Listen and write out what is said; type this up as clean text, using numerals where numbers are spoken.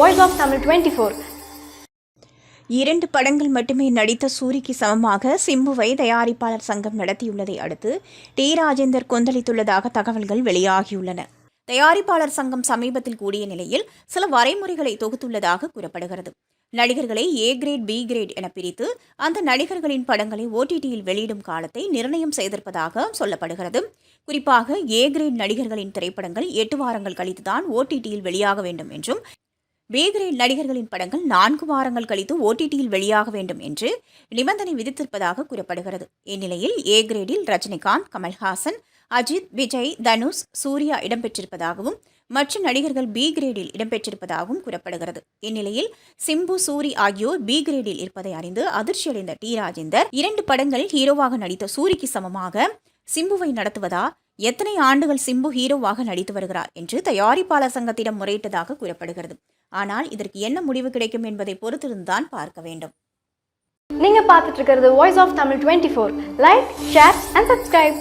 Voice of Tamil 24. 2 படங்கள் மட்டுமே நடித்த சூரிக்கு சமமாக சிம்புவை தயாரிப்பாளர் சங்கம் நடத்தியுள்ளதை அடுத்து டி ராஜேந்தர் கொந்தளித்துள்ளதாக தகவல்கள் வெளியாகியுள்ளன. தயாரிப்பாளர் சங்கம் சமீபத்தில் கூடிய நிலையில் சில வரைமுறைகளை தொகுத்துள்ளதாக கூறப்படுகிறது. நடிகர்களை ஏ கிரேட், பி கிரேட் என பிரித்து அந்த நடிகர்களின் படங்களை ஓடிடியில் வெளியிடும் காலத்தை நிர்ணயம் செய்திருப்பதாக சொல்லப்படுகிறது. குறிப்பாக ஏ கிரேட் நடிகர்களின் திரைப்படங்கள் 8 வாரங்கள் கழித்துதான் ஓடிடியில் வெளியாக வேண்டும் என்றும், பி கிரேட் நடிகர்களின் படங்கள் 4 வாரங்கள் கழித்து ஓடிடியில் வெளியாக வேண்டும் என்று நிபந்தனை விதித்திருப்பதாக கூறப்படுகிறது. இந்நிலையில் ஏ கிரேடில் ரஜினிகாந்த், கமல்ஹாசன், அஜித், விஜய், தனுஷ், சூர்யா இடம்பெற்றிருப்பதாகவும் மற்ற நடிகர்கள் பி கிரேடில் இடம்பெற்றிருப்பதாகவும் கூறப்படுகிறது. இந்நிலையில் சிம்பு, சூரி ஆகியோர் பி கிரேடில் இருப்பதை அறிந்து அதிர்ச்சியடைந்த டி ராஜேந்தர் 2 படங்கள் ஹீரோவாக நடித்த சூரிக்கு சமமாக சிம்புவை நடத்துவதா, எத்தனை ஆண்டுகள் சிம்பு ஹீரோவாக நடித்து வருகிறார் என்று தயாரிப்பாளர் சங்கத்திடம் முறையிட்டதாக கூறப்படுகிறது. ஆனால் இதற்கு என்ன முடிவு கிடைக்கும் என்பதை பொறுத்திருந்துதான் பார்க்க வேண்டும். நீங்க பார்த்துட்டு இருக்கிறது Voice of Tamil 24. Like, share and subscribe.